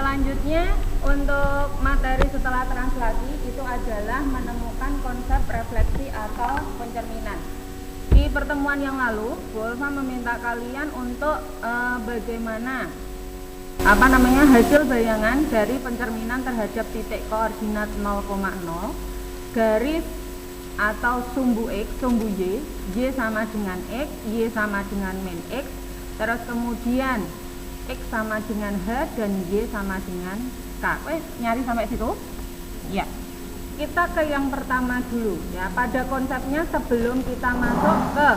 Selanjutnya untuk materi setelah translasi itu adalah menemukan konsep refleksi atau pencerminan. Di pertemuan yang lalu, Bu Ulfa meminta kalian untuk bagaimana hasil bayangan dari pencerminan terhadap titik koordinat 0,0 garis atau sumbu X, sumbu Y sama dengan X, Y sama dengan min X, terus kemudian X sama dengan H dan Y sama dengan K. Nyari sampai situ? Ya. Kita ke yang pertama dulu ya. Pada konsepnya sebelum kita masuk ke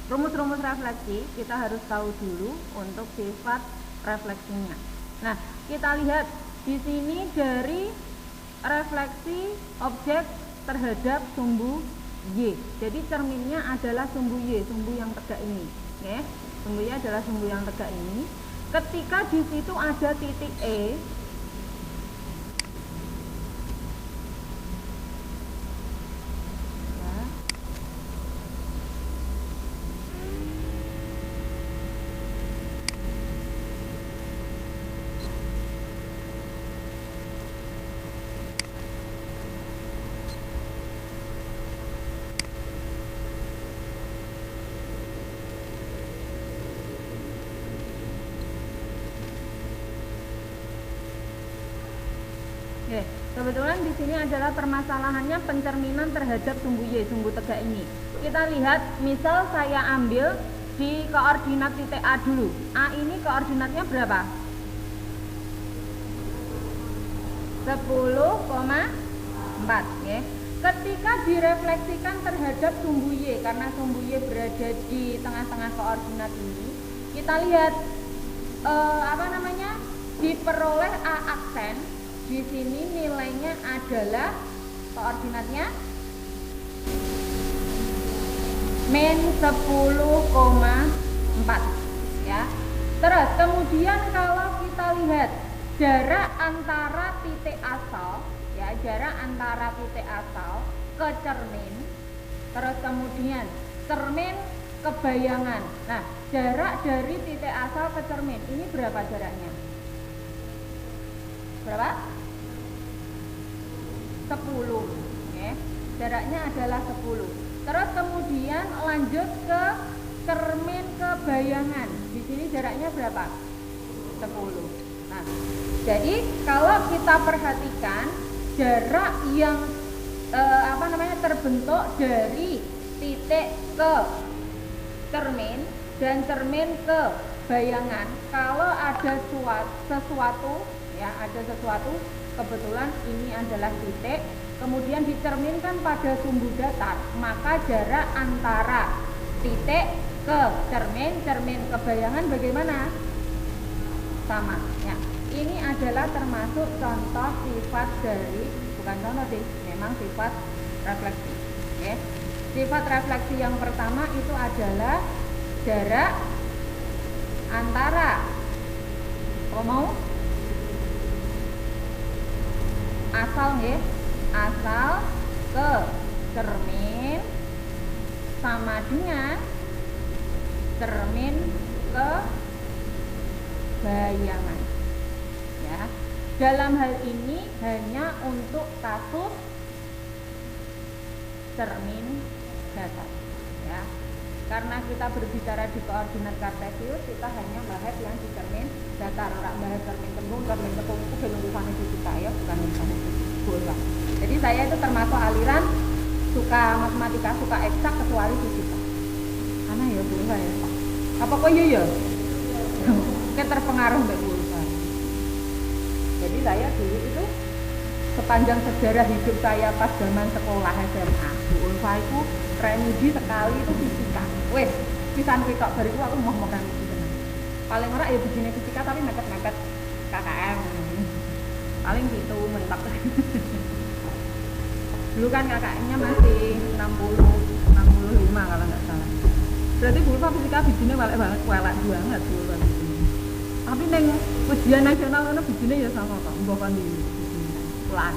rumus-rumus refleksi, kita harus tahu dulu untuk sifat refleksinya. Nah, kita lihat di sini dari refleksi objek terhadap sumbu Y. Jadi cerminnya adalah sumbu Y, sumbu yang tegak ini. Oke, sumbunya adalah sumbu yang tegak ini. Ketika di situ ada titik E, kebetulan di sini adalah permasalahannya pencerminan terhadap sumbu Y, sumbu tegak ini. Kita lihat, misal saya ambil di koordinat titik A dulu. A ini koordinatnya berapa? 10,4 ya. Ketika direfleksikan terhadap sumbu Y, karena sumbu Y berada di tengah-tengah koordinat ini, kita lihat diperoleh A aksen. Di sini nilainya adalah koordinatnya min 10,4 ya. Terus kemudian kalau kita lihat jarak antara titik asal ya, jarak antara titik asal ke cermin, terus kemudian cermin ke bayangan. Nah, jarak dari titik asal ke cermin ini berapa jaraknya? Berapa? 10 ya. Jaraknya adalah 10. Terus kemudian lanjut ke cermin ke bayangan. Di sini jaraknya berapa? 10. Nah, jadi kalau kita perhatikan jarak yang terbentuk dari titik ke cermin dan cermin ke bayangan, kalau ada sesuatu ya, ada sesuatu, kebetulan ini adalah titik, kemudian dicerminkan pada sumbu datar, maka jarak antara titik ke cermin, cermin ke bayangan bagaimana? Sama ya. Ini adalah termasuk contoh sifat dari, bukan contoh sih, memang sifat refleksi ya. Sifat refleksi yang pertama itu adalah jarak antara asal ya, asal ke cermin sama dengan cermin ke bayangan ya. Dalam hal ini hanya untuk kasus cermin datar ya. Karena kita berbicara di koordinat kartesius, kita hanya bahas yang di cermin datar, orang bahas cermin tembung itu urusan fisika ya, bukan urusan fisika. Jadi saya itu termasuk aliran suka matematika, suka eksak kecuali fisika. Karena ya Bu Ulfa ya. Apa kok ya? Kayak terpengaruh Mbak Bu Ulfa. Jadi saya dulu itu sepanjang sejarah hidup saya pas zaman sekolah SMA, Bu Ulfa itu remedi sekali itu fisika. Wes, pisan ketok bariku aku mau remedi tenan. Paling ora ya begini fisika tapi mepet-mepet KKM. Paling gitu mentok. Dulu kan KKM-nya masih 65 kalau nggak salah. Berarti Bu Ulfa fisika bijine welek banget Bu Ulfa. Tapi neng ujian nasional itu bijine ya sama kok, mbok kon di pelan.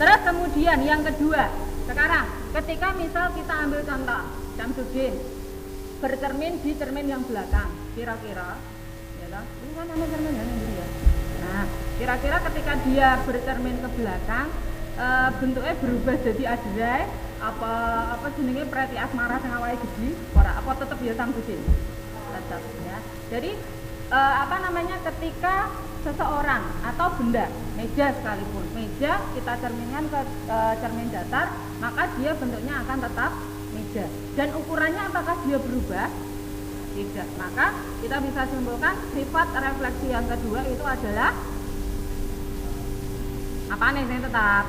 Terus kemudian yang kedua, sekarang ketika misal kita ambil contoh Syamsuddin bercermin di cermin yang belakang, kira-kira ya toh? Ini kan ada cermin yang ini ya. Nah, kira-kira ketika dia bercermin ke belakang, bentuknya berubah jadi adrai apa jenenge Preti Asmara sing awake gede ora apa tetep ya Syamsuddin? Tetap ya. Jadi ketika seseorang atau benda, meja sekalipun, meja kita cerminkan ke cermin datar, maka dia bentuknya akan tetap meja. Dan ukurannya apakah dia berubah? Tidak. Maka kita bisa simpulkan sifat refleksi yang kedua itu adalah apa nih yang tetap?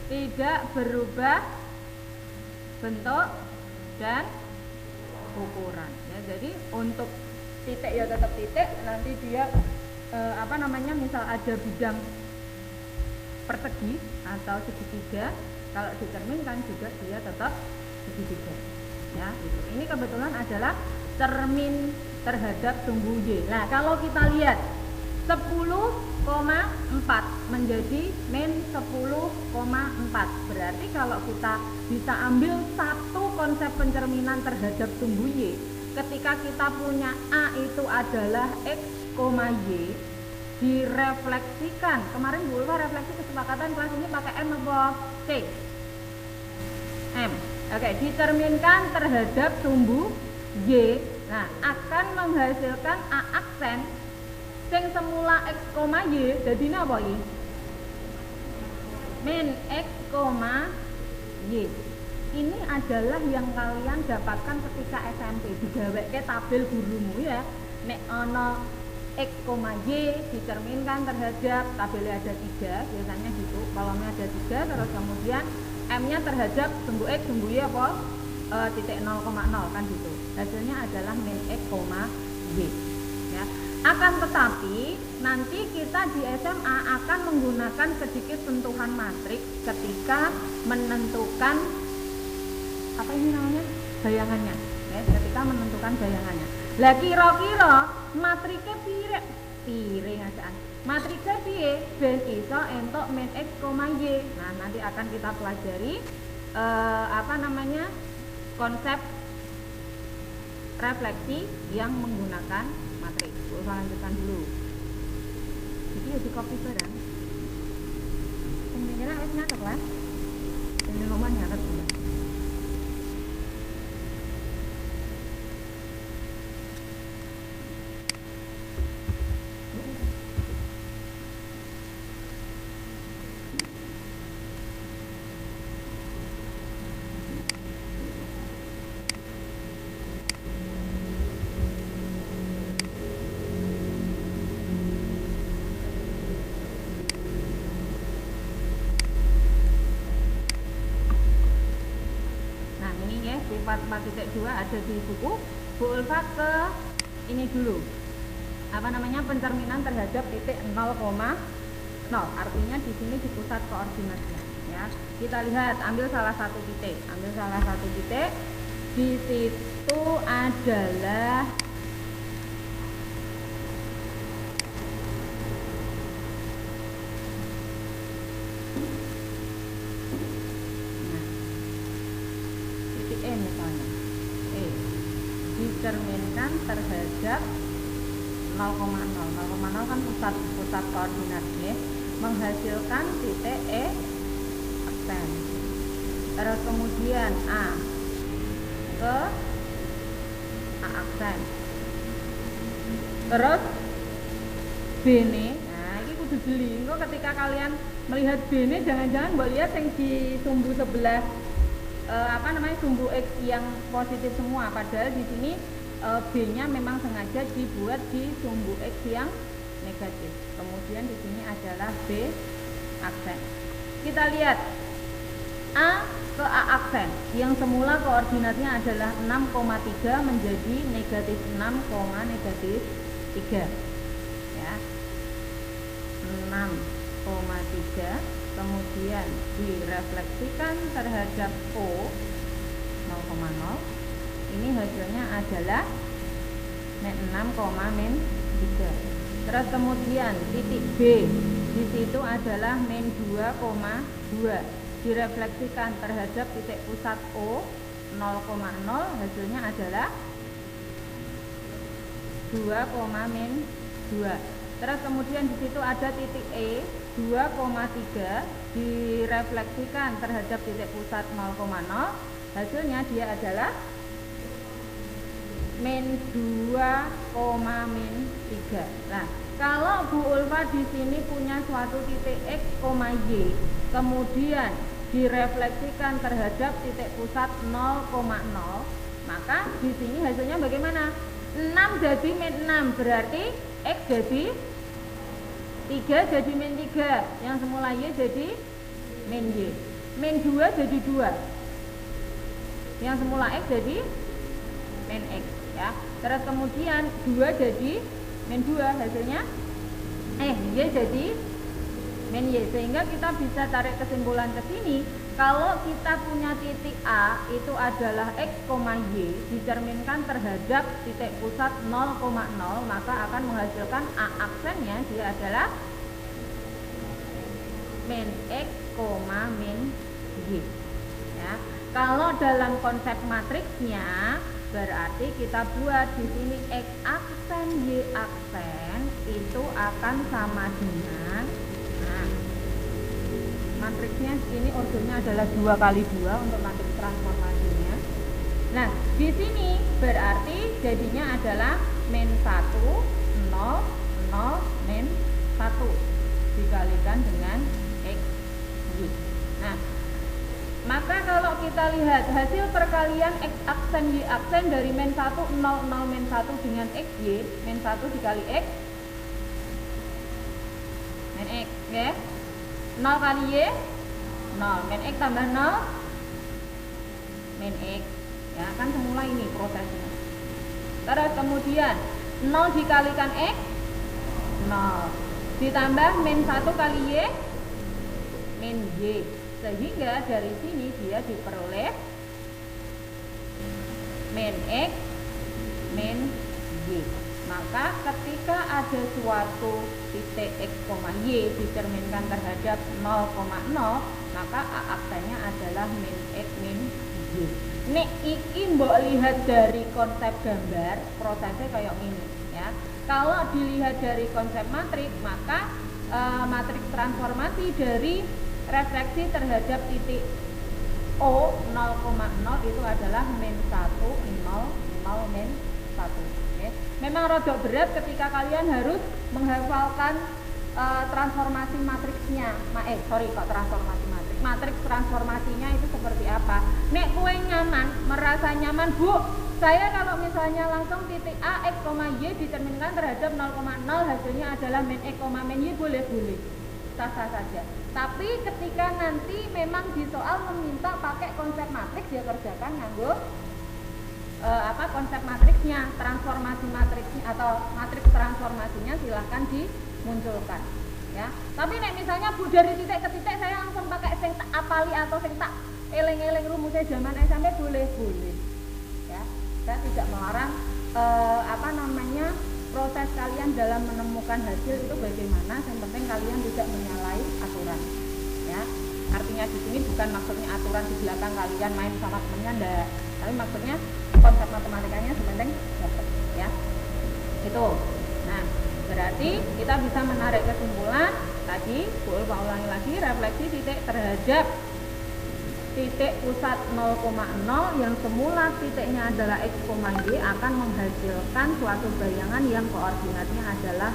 Tidak berubah bentuk dan ukuran. Ya, jadi untuk titik ya tetap titik, nanti dia misal ada bidang persegi atau segitiga, kalau dicerminkan juga dia tetap segitiga ya gitu. Ini kebetulan adalah cermin terhadap sumbu Y. Nah kalau kita lihat 10,4 menjadi min 10,4, berarti kalau kita bisa ambil satu konsep pencerminan terhadap sumbu Y, ketika kita punya A itu adalah X, Y, direfleksikan. Kemarin Bu Ulfa refleksi kesepakatan kelas ini pakai M apa C? M. Oke, dicerminkan terhadap sumbu Y. Nah, akan menghasilkan A aksen sing semula X, Y jadi apa ini? Min X, Y. Ini adalah yang kalian dapatkan ketika SMP, digaweke tabel gurumu ya. Nek ono X, Y dicerminkan terhadap tabelnya ada 3, biasanya gitu. Kolomnya ada 3, terus kemudian M-nya terhadap sumbu X, sumbu Y apa? Titik 0,0 kan gitu. Hasilnya adalah min X, Y. Ya. Akan tetapi nanti kita di SMA akan menggunakan sedikit sentuhan matriks ketika menentukan apa ini namanya? Bayangannya. Ya, ketika menentukan bayangannya. Lah kira-kira matriknya piring ajaan. Matriknya piye ben iso entuk min X, Y. Nah, nanti akan kita pelajari konsep refleksi yang menggunakan matriks. Kita lanjutkan dulu. Jadi ya di copy barang. Kira-kira wis nyatet lah. Ini rumah nyatet dulu. Sifat 4.2 ada di buku Bu Ulfa ke ini dulu pencerminan terhadap titik 0,0, artinya di sini di pusat koordinatnya ya. Kita lihat, ambil salah satu titik di situ adalah misalnya dicerminkan terhadap 0,0 kan pusat koordinatnya, menghasilkan titik E aksen, terus kemudian A ke A aksen, terus B ini. Nah ini kudu jeli, kok ketika kalian melihat B ini jangan-jangan mbak lihat yang di sumbu sebelah sumbu X yang positif semua, padahal di sini B-nya memang sengaja dibuat di sumbu X yang negatif. Kemudian di sini adalah B aksen. Kita lihat A ke A aksen yang semula koordinatnya adalah 6,3 menjadi negatif 6, negatif 3 ya, 6,3 kemudian direfleksikan terhadap O 0,0. Ini hasilnya adalah min 6,3. Terus kemudian titik B di situ adalah min 2,2. direfleksikan terhadap titik pusat O 0,0, hasilnya adalah 2,-2. Terus kemudian di situ ada titik E 2,3 direfleksikan terhadap titik pusat 0,0, hasilnya dia adalah -2,-3. Nah, kalau Bu Ulfa di sini punya suatu titik X, Y, kemudian direfleksikan terhadap titik pusat 0,0, maka di sini hasilnya bagaimana? 6 jadi -6, berarti X jadi 3 jadi -3, yang semula Y jadi -Y. -2 jadi 2, yang semula X jadi -X, ya. Terus kemudian 2 jadi -2, hasilnya Y jadi -Y, sehingga kita bisa tarik kesimpulan ke sini. Kalau kita punya titik A itu adalah X, Y dicerminkan terhadap titik pusat 0,0, maka akan menghasilkan A aksennya dia adalah -X, -Y, ya. Kalau dalam konsep matriksnya berarti kita buat di sini X aksen Y aksen itu akan sama dengan, nah, matriksnya ini ordernya adalah 2 kali 2 untuk matriks transformasinya. Nah, di sini berarti jadinya adalah -1, 0, 0, -1 dikalikan dengan X, Y. Nah, maka kalau kita lihat hasil perkalian X aksen Y aksen dari -1, 0, 0, -1 dengan X, Y, -1 dikali X, -X, ya. 0 kali Y, 0, -X tambah 0, -X, ya kan semula ini prosesnya. Terus kemudian 0 dikalikan X, 0, ditambah -1 kali Y, -Y, sehingga dari sini dia diperoleh -X, -Y. Maka ketika ada suatu titik X, Y dicerminkan terhadap 0,0, maka A aksennya adalah -X, -Y. Nek iki mbok lihat dari konsep gambar, prosesnya kayak gini, ya. Kalau dilihat dari konsep matrik, maka matriks transformasi dari refleksi terhadap titik O 0,0 itu adalah -1, 0, 0, -1. Okay. Memang rodok berat ketika kalian harus menghafalkan transformasi matriksnya. Transformasi matrik. Matriks transformasinya itu seperti apa? Nek kue nyaman, merasa nyaman, Bu. Saya kalau misalnya langsung titik A, X, Y dicerminkan terhadap 0,0, hasilnya adalah -X, -Y, boleh-boleh. Sah-sah saja. Tapi ketika nanti memang di soal meminta pakai konsep matriks, dia kerjakan nganggo konsep matriksnya, transformasi matriksnya atau matriks transformasinya silahkan dimunculkan, ya. Tapi nek misalnya Bu dari titik ke titik saya langsung pakai sing tak apali atau sing tak eling-eling rumusnya zaman SMP, boleh-boleh, ya. Saya tidak melarang proses kalian dalam menemukan hasil itu bagaimana, yang penting kalian tidak menyalahi aturan, ya. Artinya di sini bukan maksudnya aturan di belakang kalian main sama temennya, enggak, tapi maksudnya konsep matematikanya sepenting dapat, ya. Itu. Nah, berarti kita bisa menarik kesimpulan tadi, Bu Ulfa ulangi lagi, refleksi titik terhadap titik pusat 0,0 yang semula titiknya adalah X, Y akan menghasilkan suatu bayangan yang koordinatnya adalah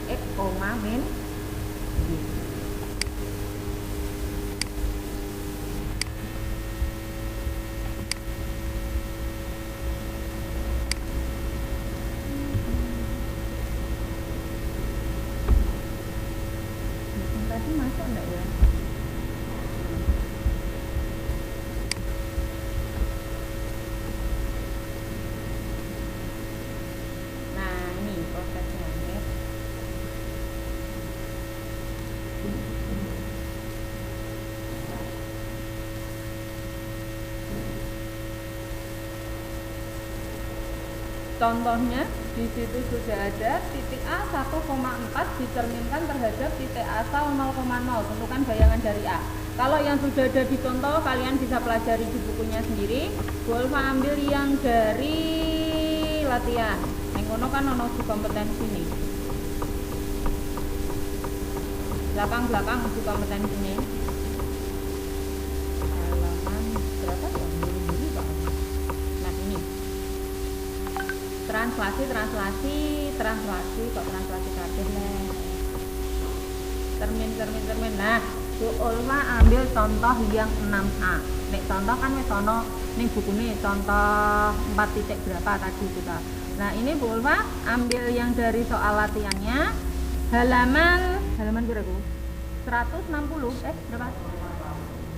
-X, -Y. Tadi masuk enggak ya? Contohnya di situ sudah ada titik A 1,4 dicerminkan terhadap titik asal 0,0. Tentukan bayangan dari A. Kalau yang sudah ada di contoh kalian bisa pelajari di bukunya sendiri. Bu Ulfa ambil yang dari latihan. Yang kono kan ono di kompetensi ini. Belakang di kompetensi ini. Halaman berapa ya? Nah ini. Translasi kok translasi kabeh lah. Termin. Nah, Bu Ulfa ambil contoh yang 6A. Nek contoh kan wis ono ning bukune contoh 4 titik berapa tadi kita. Nah, ini Bu Ulfa ambil yang dari soal latihannya halaman berapa? 160 berapa?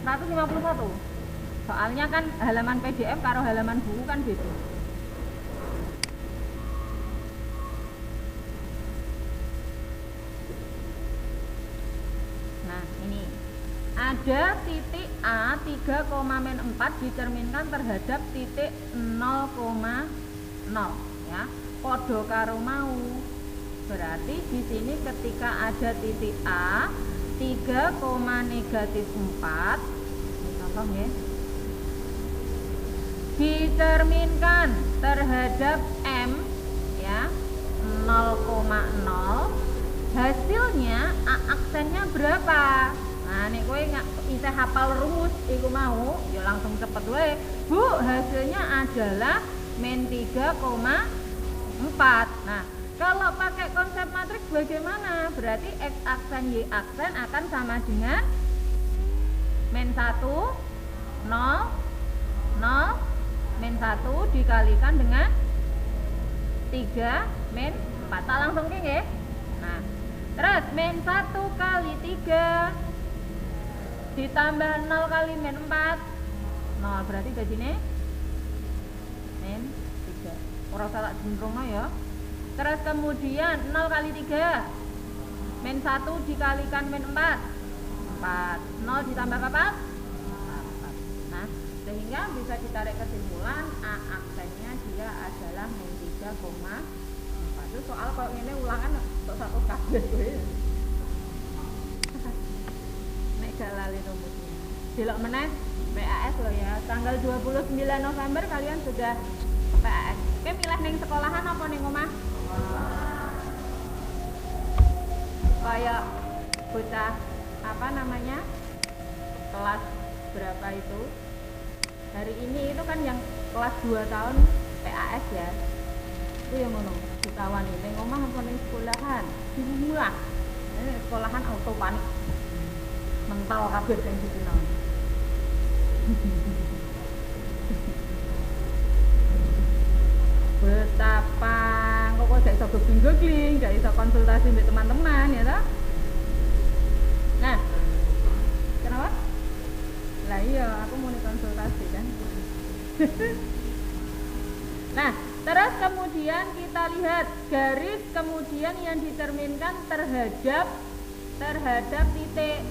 151. Soalnya kan halaman PDF karo halaman buku kan beda. Ada titik A 3,4 dicerminkan terhadap titik 0,0 ya. Podo karo mau. Berarti di sini ketika ada titik A 3,-4 contoh ya. Dicerminkan terhadap M ya 0,0. Hasilnya A aksennya berapa? Nah, nek kowe isih hafal rumus iku mau, ya langsung cepet wae. Bu, hasilnya adalah -3,4. Nah, kalau pakai konsep matriks bagaimana? Berarti X aksen Y aksen akan sama dengan -1 0 0 -1 dikalikan dengan 3 -4. Tak langsung ki nggih. Nah, terus -1 kali 3 ditambah 0 kali -4 0 berarti jadinya -3. Ora salah jumrungno ya. Terus kemudian 0 kali 3 -1 dikalikan -4 4 0 ditambah apa? 4. Nah, sehingga bisa ditarik kesimpulan A aksennya dia adalah -3,4. Itu soal kalau ini ulangan untuk satu kabeh kowe. Gak lali rumusnya. Delok meneh PAS loh ya. Tanggal 29 November kalian sudah PAS. Oke, milih ning sekolahan apa ning omah? Kayak bocah apa namanya? Kelas berapa itu? Hari ini itu kan yang kelas 2 tahun PAS ya. Itu yang ngono. Ditawani ning omah apa ning sekolahan? Dimulai. Ini sekolahan auto panik. Mental kabeh sing dipinang. Betapa kok gak iso googling, gak iso konsultasi dengan teman-teman ya toh? Nah, kenapa? Lah iya, aku mau konsultasi kan. Nah, terus kemudian kita lihat garis kemudian yang dicerminkan terhadap titik.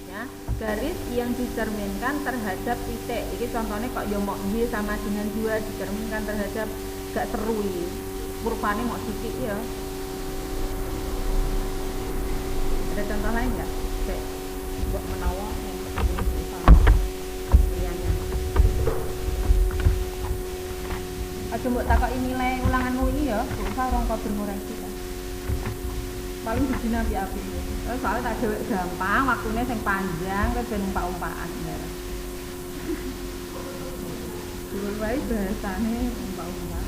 Ya, garis yang dicerminkan terhadap titik. Ini contohnya kok yo mok Y sama dengan 2 dicerminkan terhadap gak seru iki. Kurvane mok titik ya. Ada contoh lain enggak? Kayak buat menawa yang seperti sama liannya. Aja mbok takoki nilai ulanganmu iki ya, usah orang kok berkoreksi kan. Paling dijina api-api. Soalnya tak dewek gampang, waktunya yang panjang, kan ben umpak-umpakan ya. Dulu wae bahasane umpak-umpakan.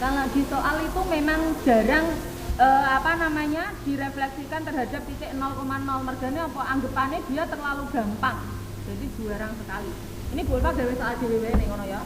Kalau di soal itu memang jarang direfleksikan terhadap titik 0,0 mergane apa anggapannya dia terlalu gampang. Jadi jarang sekali. Ini Bu Ulfa gawe soal dhewe ning ngono ya.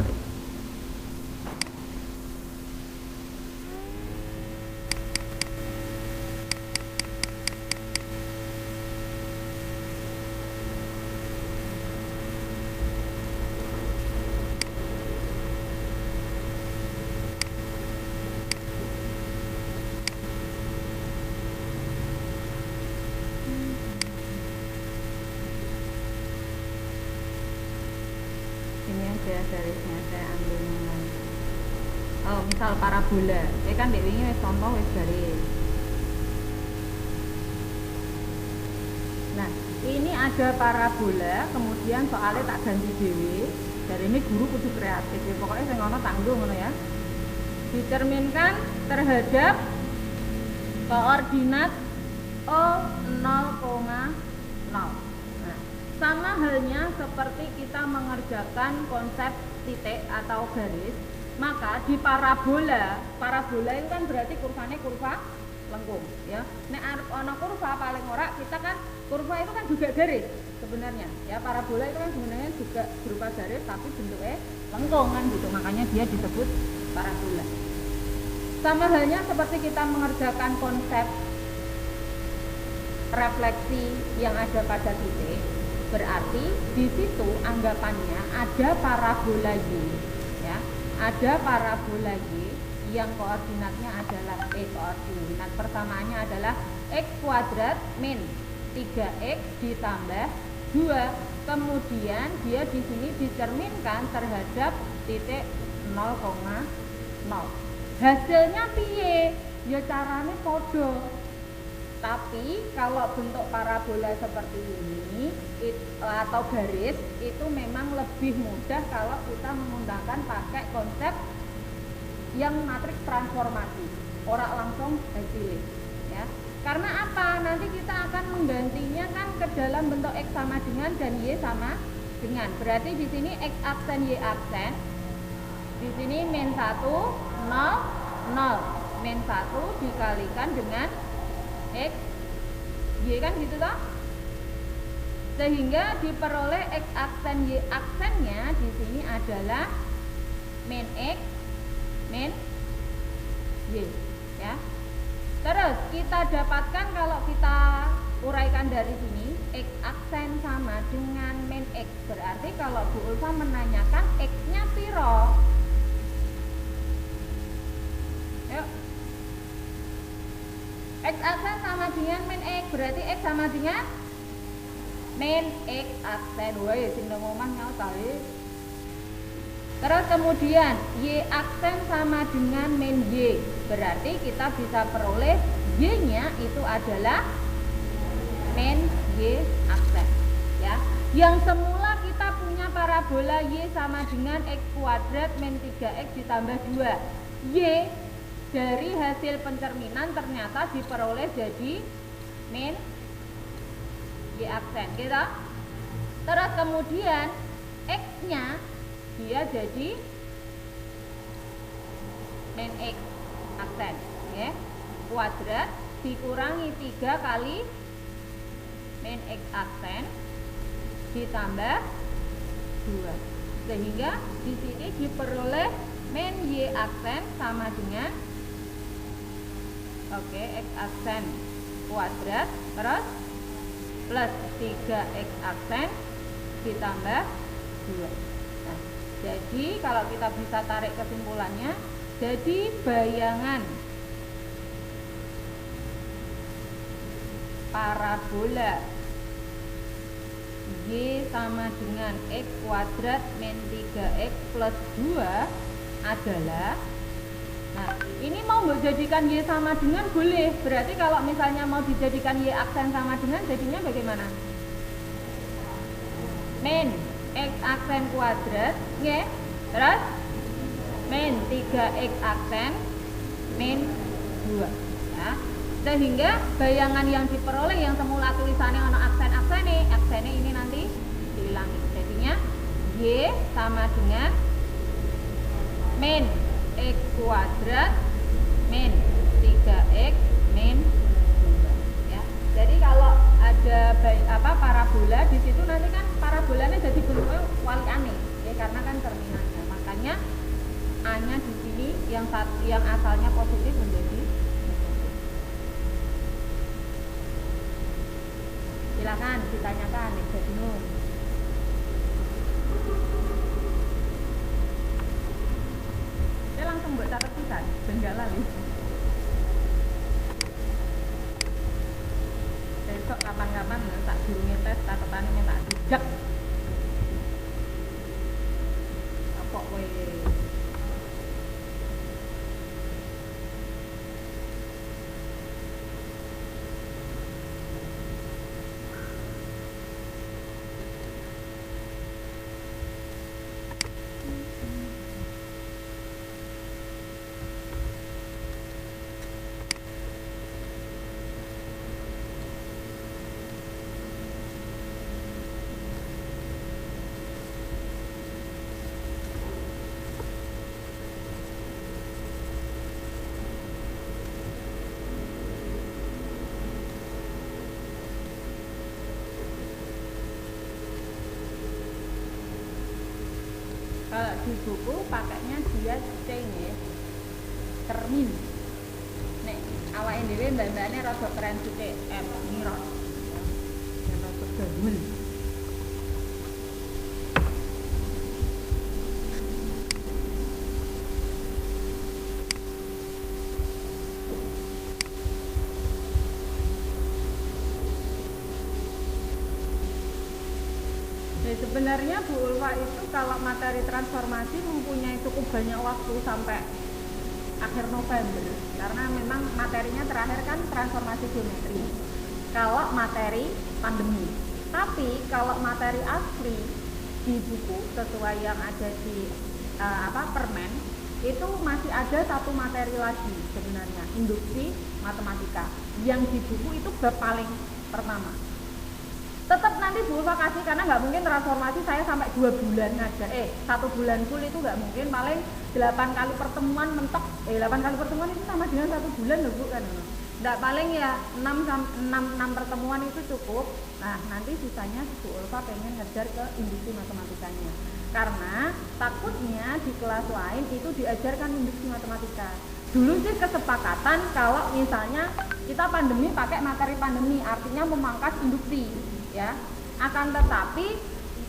Garisnya saya ambil yang lain. Oh, misal parabola, ya kan dek wingi wis contoh wis garis. Nah, ini ada parabola, kemudian soalnya tak ganti dhewe. Dari ini guru kudu kreatif ya, pokoknya sing ngono tanggung ngono ya. Dicerminkan terhadap koordinat O 0,0. Nah, sama halnya seperti kita mengerjakan konsep titik atau garis, maka di parabola itu kan berarti kurvanya kurva lengkung ya. Nek arep ana kurva paling ora kita kan kurva itu kan juga garis sebenarnya ya. Parabola itu kan sebenarnya juga berupa garis tapi bentuknya lengkung kan gitu, makanya dia disebut parabola. Sama halnya seperti kita mengerjakan konsep refleksi yang ada pada titik, berarti di situ anggapannya ada parabola Y ya, ada parabola Y yang koordinatnya adalah koordinat persamaannya adalah x kuadrat min 3x ditambah 2. Kemudian dia di sini dicerminkan terhadap titik 0,0. Hasilnya piye? Ya carane podo. Tapi kalau bentuk parabola seperti ini atau garis itu memang lebih mudah kalau kita menggunakan pakai konsep yang matriks transformasi, ora langsung hasilnya ya. Karena apa? Nanti kita akan menggantinya kan ke dalam bentuk x sama dengan dan y sama dengan. Berarti di sini x aksen y aksen. Di sini min 1 0 0. Min 1 dikalikan dengan x y kan gitu toh? Sehingga diperoleh x aksen y aksennya di sini adalah min x min y ya. Terus kita dapatkan kalau kita uraikan dari sini x aksen sama dengan min x, berarti kalau Bu Ulfa menanyakan x-nya piro? Yuk. X aksen sama dengan min x, berarti x sama dengan min x aksen. Woi, sing nang omah nyaut ae. Terus kemudian y aksen sama dengan min y, berarti kita bisa peroleh y-nya itu adalah min y aksen ya. Yang semula kita punya parabola y sama dengan x kuadrat min 3x ditambah 2. Y dari hasil pencerminan ternyata diperoleh jadi min y aksen gitu. Terus kemudian x-nya dia jadi min x aksen ya, kuadrat dikurangi 3 kali min x aksen ditambah 2, sehingga di sini diperoleh min y aksen sama dengan x aksen kuadrat terus plus 3x aksen ditambah 2. Nah, jadi kalau kita bisa tarik kesimpulannya, jadi bayangan parabola y sama dengan x kuadrat min 3x plus 2 adalah, nah ini mau dijadikan y sama dengan boleh, berarti kalau misalnya mau dijadikan y aksen sama dengan jadinya bagaimana? Min x aksen kuadrat nggih, terus min 3x aksen min 2 ya. Sehingga bayangan yang diperoleh yang semula tulisannya ono aksen ini nanti dihilangi. Jadinya y sama dengan min x kuadrat min 3x min 2 ya. Jadi kalau ada parabola di situ nanti kan parabolanya jadi bentuknya walikane ya, karena kan terminalnya. Makanya A-nya di sini yang asalnya positif menjadi negatif. Silakan ditanyakan nek bingung. Saya langsung buat catat pisan, benggala nih. Besok kapan-kapan tak durunge tes catatane minta dijak. Apa kowe? Kalau di buku pakainya dia ceng ya, termin. Nek awake dhewe mbak-mbakne rada keren sithik mirot. Ya rada gaul. Sebenarnya Bu Ulfa itu kalau materi transformasi mempunyai cukup banyak waktu sampai akhir November, karena memang materinya terakhir kan transformasi geometri kalau materi pandemi. Tapi kalau materi asli di buku sesuai yang ada di permen itu masih ada satu materi lagi sebenarnya, induksi matematika, yang di buku itu bab paling pertama. Tetap nanti Bu Ulfa kasih, karena nggak mungkin transformasi saya sampai 2 bulan aja, 1 bulan full itu nggak mungkin, paling 8 kali pertemuan mentok, 8 kali pertemuan itu sama dengan 1 bulan loh Bu kan, nggak, paling ya 6 pertemuan itu cukup. Nah nanti sisanya Bu Ulfa pengen ngejar ke induksi matematikanya, karena takutnya di kelas lain itu diajarkan induksi matematika. Dulu sih kesepakatan kalau misalnya kita pandemi pakai materi pandemi, artinya memangkas induksi ya. Akan tetapi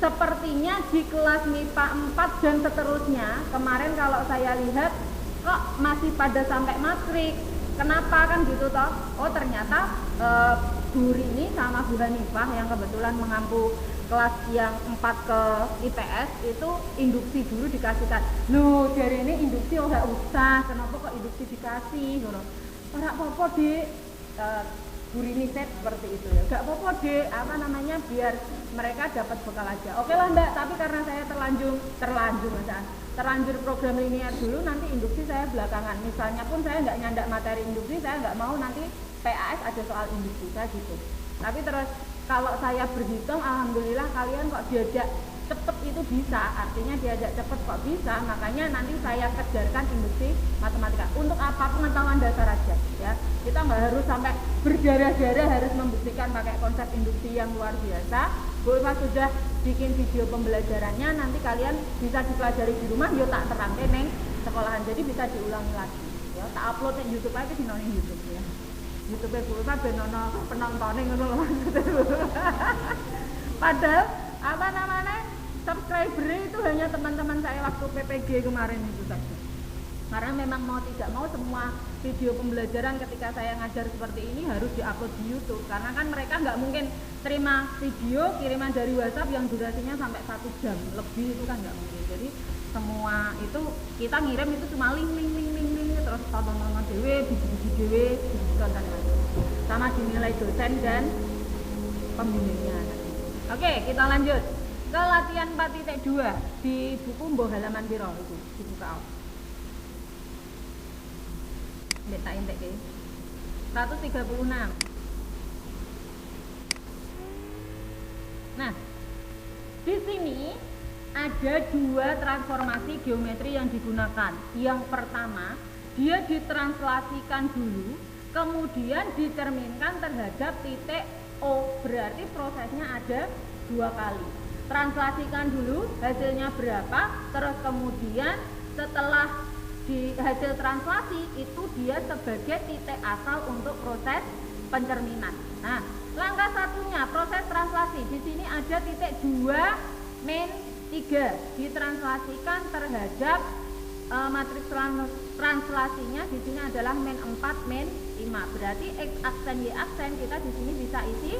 sepertinya di kelas MIPA 4 dan seterusnya kemarin kalau saya lihat kok masih pada sampai matrik. Kenapa kan gitu toh? Oh ternyata Bu Rini sama Bu Hanifah yang kebetulan mengampu kelas yang 4 ke IPS itu induksi dulu dikasihkan. Loh dari ini induksi oh gak usah, kenapa kok induksi dikasih? Ora apa-apa Dek, Bu Rini set seperti itu ya. Gak apa-apa Dek, biar mereka dapat bekal aja. Oke lah Mbak, tapi karena saya terlanjur program linear dulu, nanti induksi saya belakangan. Misalnya pun saya nggak nyandak materi induksi, saya nggak mau nanti PAS ada soal induksi saya gitu. Tapi terus kalau saya berhitung, alhamdulillah kalian kok diajak cepet itu bisa, artinya diajak cepet kok bisa, makanya nanti saya kejarkan induksi matematika. Untuk apa? Pengetahuan dasar aja ya. Kita nggak harus sampai berdarah-darah harus membuktikan pakai konsep induksi yang luar biasa. Bu Ulfa sudah bikin video pembelajarannya, nanti kalian bisa dipelajari di rumah, yo tak terangke neng sekolahan, jadi bisa diulangi lagi ya. Tak upload di YouTube aja, di nonton YouTube ya. YouTube Bu Ulfa ben ono penontonnya ngono lho. Padahal subscriber itu hanya teman-teman saya waktu PPG kemarin itu saja. Karena memang mau tidak mau semua video pembelajaran ketika saya ngajar seperti ini harus diupload di YouTube, karena kan mereka nggak mungkin terima video kiriman dari WhatsApp yang durasinya sampai 1 jam lebih, itu kan nggak mungkin. Jadi semua itu kita ngirim itu cuma link terus tonton dewe, biji dewe, tonton sama dinilai dosen dan pembimbingnya. Oke, kita lanjut ke latihan 4.2 di buku Mbok halaman piro itu dibuka. Beta intek 136. Nah, di sini ada 2 transformasi geometri yang digunakan. Yang pertama, dia ditranslasikan dulu, kemudian diterminkan terhadap titik O. Berarti prosesnya ada 2 kali. Translasikan dulu hasilnya berapa, terus kemudian setelah di hasil translasi itu dia sebagai titik asal untuk proses pencerminan. Nah, langkah satunya proses translasi. Di sini ada titik 2 min 3 ditranslasikan terhadap matriks translasinya di sini adalah min 4 min 5. Berarti x aksen y aksen kita di sini bisa isi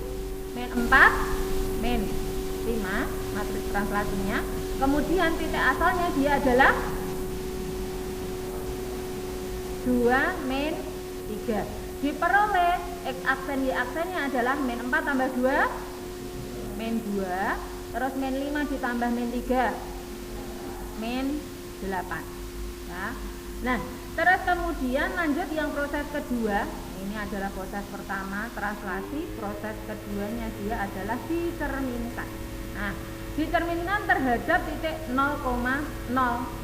min 4 min 5 matriks translasinya. Kemudian titik asalnya dia adalah 2 min 3. Diperoleh x aksen y aksennya adalah min 4 tambah 2 min 2, terus min 5 ditambah min 3 min 8 ya. Nah, terus kemudian lanjut yang proses kedua. Ini adalah proses pertama translasi, proses keduanya dia adalah dicerminkan. Nah, dicerminkan terhadap titik 0,0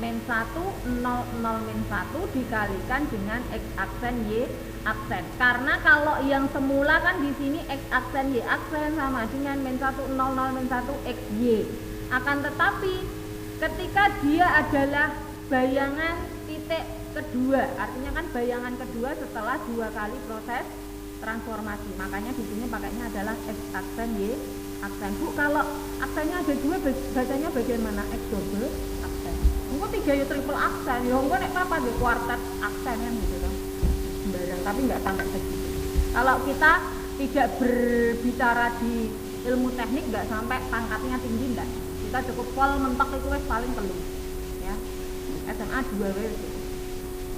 min 1 0 min 1 dikalikan dengan x aksen y aksen. Karena kalau yang semula kan di sini x aksen y aksen sama dengan min 1 0 0 min 1 x y. Akan tetapi ketika dia adalah bayangan titik kedua, artinya kan bayangan kedua setelah 2 kali proses transformasi. Makanya di sini pakainya adalah X aksen Y aksen. Bu, kalau aksennya ada 2 bacanya bagian mana? X double aksen. Engko 3 ya triple aksen. Ya engko nek apa di kuartet aksen kan gitu kan. Sembarang, tapi enggak sampai segitu. Kalau kita tidak berbicara di ilmu teknik, enggak sampai pangkatnya tinggi enggak. Kita cukup pol mentok itu wis paling telu. Ya. SMA 2 wis.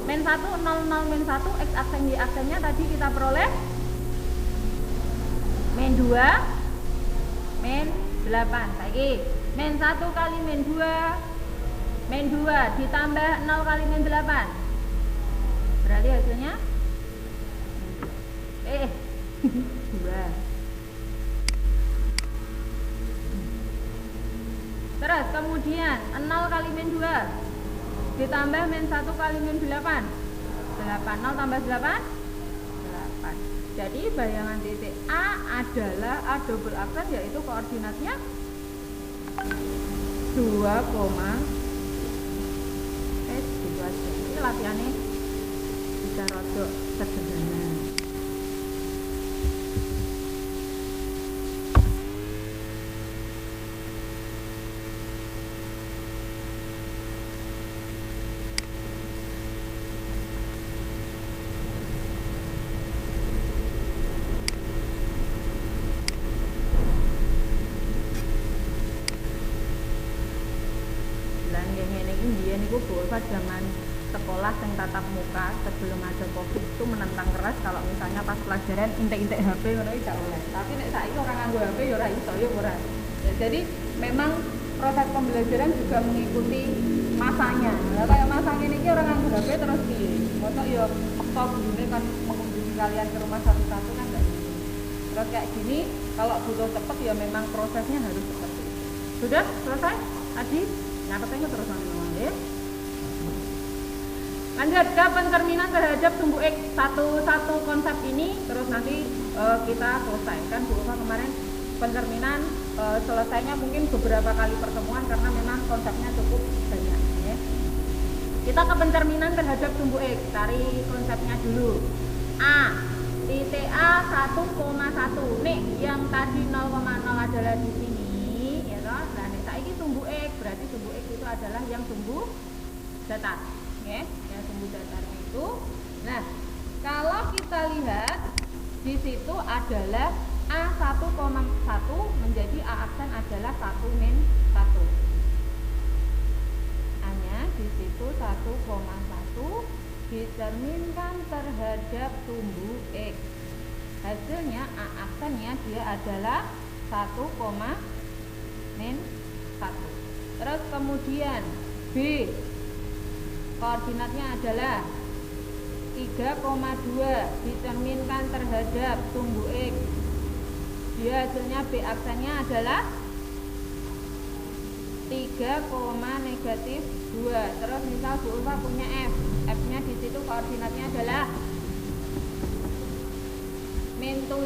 Min 1 00 min 1 X aksen Y aksennya tadi kita peroleh min 2 min 8. Saiki min 1 kali min 2 ditambah 0 kali min 8. Berarti hasilnya 2. Terus kemudian 0 kali min 2 ditambah min 1 kali min 8. 0 tambah 8 8. Jadi bayangan titik A adalah A double aksen, yaitu koordinatnya 2, ini latihannya bisa rodok sederhana. Pas zaman sekolah yang tatap muka sebelum ada Covid itu menentang keras kalau misalnya pas pelajaran intek-intek HP ngono iki gak oleh. Tapi nek saiki orang nganggo HP ya ora iso ya ora. Ya, jadi memang proses pembelajaran juga mengikuti masanya. Lah kayak masa ngene iki orang nganggo HP terus piye? Mosok ya paksa gurune kan mengunjungi kalian ke rumah satu-satu kan enggak gitu. Terus kayak gini kalau butuh cepet ya memang prosesnya harus seperti itu. Sudah selesai? Adi, nyatetnya terus ya. Lanjut ke pencerminan terhadap sumbu X. Satu konsep ini terus nanti kita selesaikan. Bu Ulfa kemarin pencerminan selesainya mungkin beberapa kali pertemuan karena memang konsepnya cukup banyak ya. Kita ke pencerminan terhadap sumbu X. Cari konsepnya dulu. A titik A 1,1. Nih yang tadi 0,0 adalah di sini ya toh. Nah nih saiki sumbu X, berarti sumbu X itu adalah yang sumbu datar. Ya, yang sumbu datarnya itu. Nah, kalau kita lihat di situ adalah A1,1 menjadi A aksen adalah 1 min 1. A-nya di situ 1,1 dicerminkan terhadap sumbu X. Hasilnya A aksennya dia adalah 1, min 1. Terus kemudian B koordinatnya adalah 3,2 dicerminkan terhadap sumbu X. Dia hasilnya B aksennya adalah 3, negatif 2. Terus misal Bu Ulfa punya F. F-nya di situ koordinatnya adalah min 7,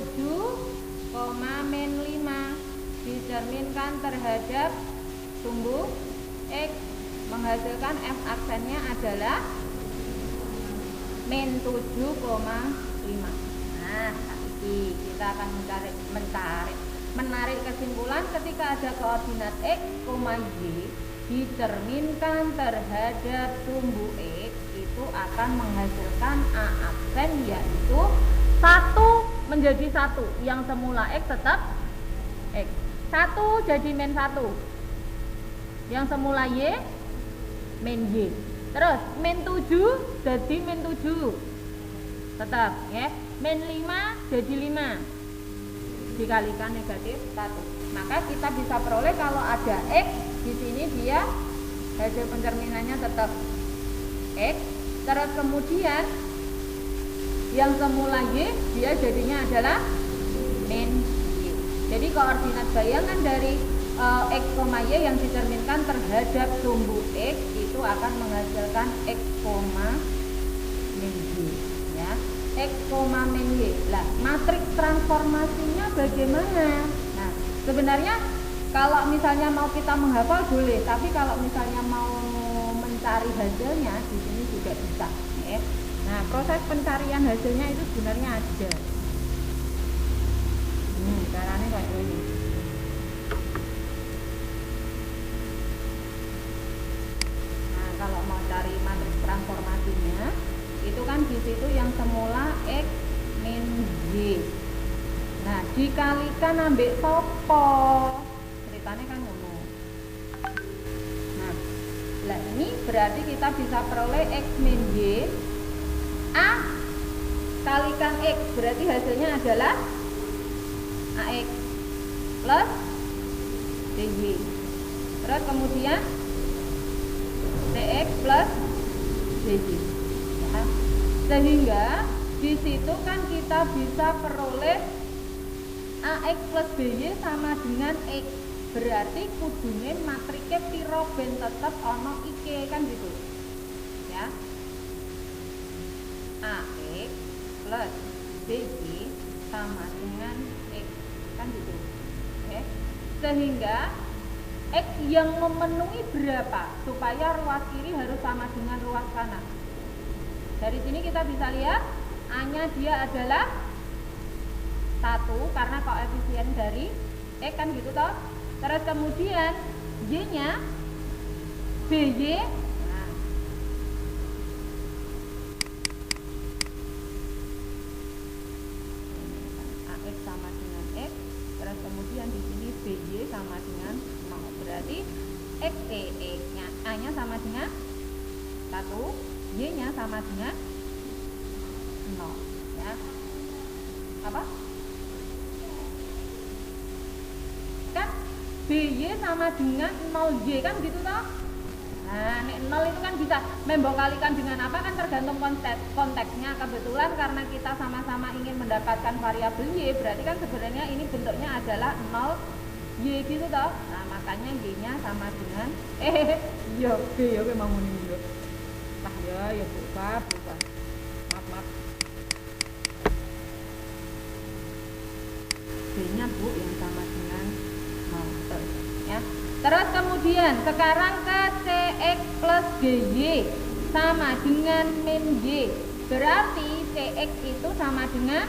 min 5 dicerminkan terhadap sumbu X, menghasilkan F aksennya adalah min 7,5. Nah, ini kita akan menarik kesimpulan ketika ada koordinat X, Y dicerminkan terhadap sumbu X itu akan menghasilkan A aksen, yaitu 1 menjadi 1, yang semula X tetap X. 1 jadi min 1, yang semula Y min Y. Terus min 7 jadi min 7 tetap ya. Min 5 jadi 5 dikalikan negatif 1. Maka kita bisa peroleh kalau ada X di sini dia hasil pencerminannya tetap X. Terus kemudian yang semula Y dia jadinya adalah min Y. Jadi koordinat bayangan dari X, Y yang dicerminkan terhadap sumbu X itu akan menghasilkan X, min Y ya. X, min Y. Lah, matriks transformasinya bagaimana? Nah, sebenarnya Kalau misalnya mau kita menghafal boleh, tapi kalau misalnya mau mencari hasilnya di sini juga bisa. Ya. Nah, proses pencarian hasilnya itu sebenarnya ada. Caranya kayak ini. Nah, kalau mau cari matriks transformasinya, itu kan di situ yang semula X min Y. Nah, dikalikan ambek sopo. Ceritanya kan ngono. Nah, lah ini berarti kita bisa peroleh X min Y A kalikan X, berarti hasilnya adalah AX plus DY. Terus kemudian DX plus DY. Ya. Sehingga di situ kan kita bisa peroleh AX plus BY sama dengan X. Berarti kudune matriknya piro ben tetep ono IK kan gitu. Ya. AX plus BY sama dengan X kan gitu. Oke. Sehingga X yang memenuhi berapa supaya ruas kiri harus sama dengan ruas kanan. Dari sini kita bisa lihat A-nya dia adalah 1 karena koefisien dari X kan gitu toh. Terus kemudian Y-nya BY. Nah. AX sama dengan X. Terus kemudian di sini BY sama dengan 0. Berarti X-nya A-nya sama dengan 1, Y-nya sama dengan 0. Ya. Apa? Kan BY sama dengan 0Y kan gitu toh. Nah, nek 0 itu kan bisa membok kalikan dengan apa kan tergantung konteksnya. Kebetulan karena kita sama-sama ingin mendapatkan variabel Y, berarti kan sebenarnya ini bentuknya adalah 0Y gitu toh. Nah, makanya Y-nya sama dengan ya B ya memang ngene yo. Lah ya berubah. Maaf. B-nya Bu yang sama dengan 0 ya. Terus kemudian sekarang ke CX plus GY sama dengan min Y. Berarti CX itu sama dengan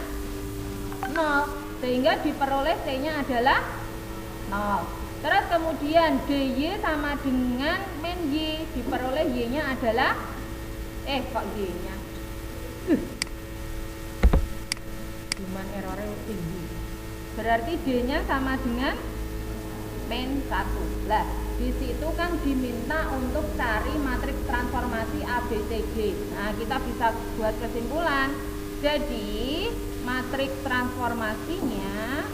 0 sehingga diperoleh C-nya adalah 0. Terus kemudian DY sama dengan min Y, diperoleh Y-nya adalah kok Y-nya cuman errornya tinggi. Berarti D-nya sama dengan min 1. Lah, di situ kan diminta untuk cari matriks transformasi ABCD. Nah, kita bisa buat kesimpulan. Jadi, matriks transformasinya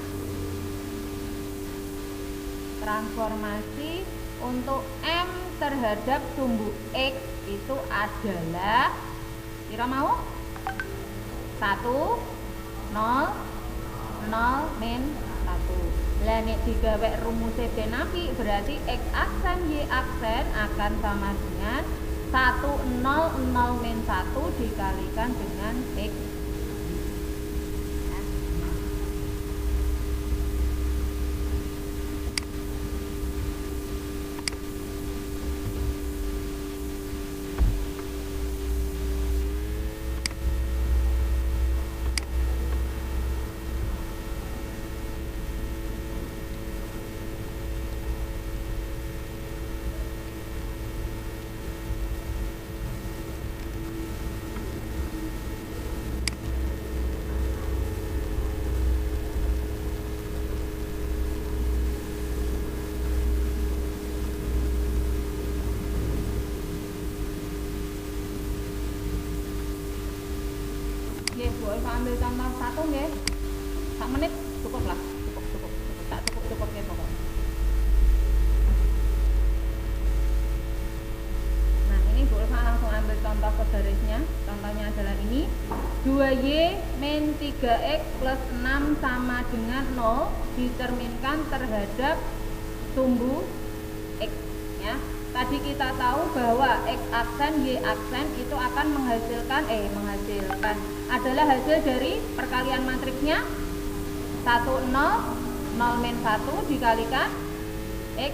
transformasi untuk M terhadap sumbu X itu adalah kira mau 1 0 0 min 1. Lah nek digawe rumuse ben apik berarti X aksen Y aksen akan sama dengan 1 0 0 min 1 dikalikan dengan X. Nggih, Bu Eva ambil contoh 1 nggih. 1 menit cukup lah, cukup. Tak cukup nggih pokoknya. Nah, ini Bu Eva langsung ambil contoh ke garisnya. Contohnya adalah ini. 2Y min 3X plus 6 sama dengan 0 dicerminkan terhadap sumbu X ya. Tadi kita tahu bahwa X aksen Y aksen itu akan menghasilkan adalah hasil dari perkalian matriksnya 1 0 0 min 1 dikalikan X,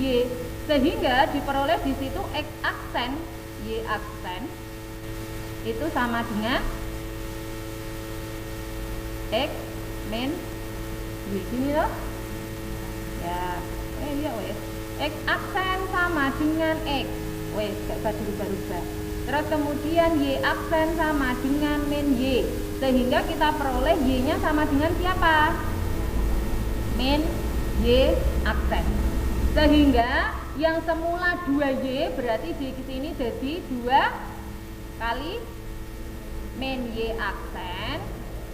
Y. Sehingga diperoleh di situ X aksen, Y aksen itu sama dengan X min Y. Gini loh. Ya, iya wes. X aksen sama dengan X. Wes, gak usah dirubah-rubah. Terus kemudian Y aksen sama dengan min Y. Sehingga kita peroleh Y-nya sama dengan siapa? Min Y aksen. Sehingga yang semula 2Y berarti di sini jadi 2 kali min Y aksen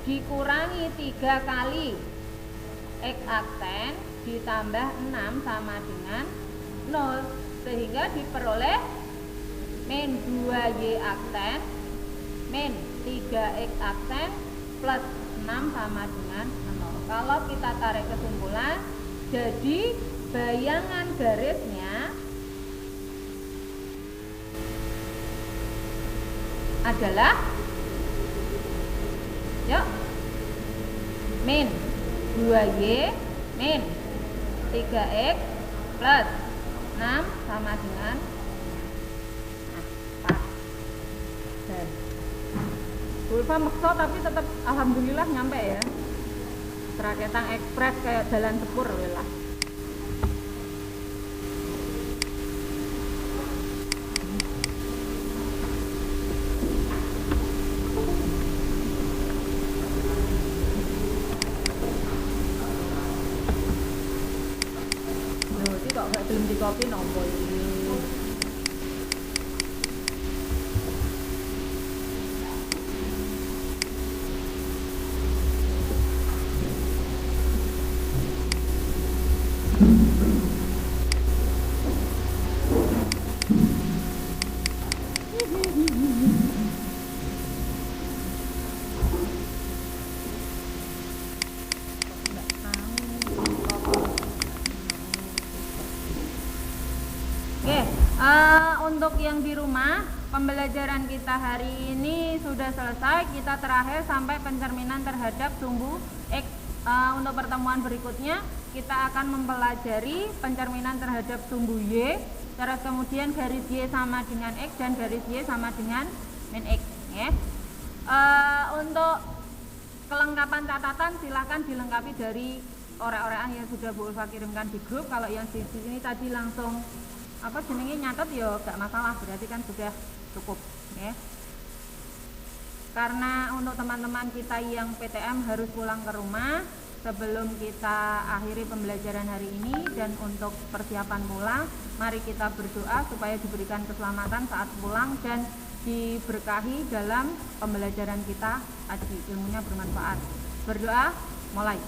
dikurangi 3 kali X aksen ditambah 6 sama dengan 0. Sehingga diperoleh min 2Y aksen min 3X aksen plus 6 sama dengan 0. Kalau kita tarik kesimpulan, jadi bayangan garisnya adalah yuk min 2Y min 3X plus 6 sama dengan dan Ulfa maksa tapi tetap alhamdulillah nyampe ya. Raketang ekspres kayak jalan sepur lah. Loh, iki kok gak belum dikopi nompo iki. Untuk yang di rumah, pembelajaran kita hari ini sudah selesai. Kita terakhir sampai pencerminan terhadap sumbu X. Untuk pertemuan berikutnya kita akan mempelajari pencerminan terhadap sumbu Y. Terus kemudian garis Y sama dengan X dan garis Y sama dengan min X ya. Untuk kelengkapan catatan silahkan dilengkapi dari orek-orekan yang sudah Bu Ulfa kirimkan di grup. Kalau yang di sini tadi langsung nyatet ya gak masalah, berarti kan sudah cukup ya. Karena untuk teman-teman kita yang PTM harus pulang ke rumah sebelum kita akhiri pembelajaran hari ini, dan untuk persiapan pulang mari kita berdoa supaya diberikan keselamatan saat pulang dan diberkahi dalam pembelajaran kita tadi, ilmunya bermanfaat. Berdoa, mulai.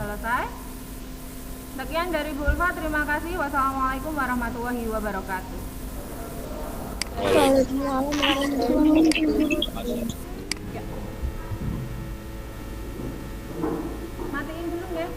Selesai. Sekian dari Bu Ulfa, terima kasih. Wassalamualaikum warahmatullahi wabarakatuh. Waalaikumsalam warahmatullahi wabarakatuh. Matiin dulu ya.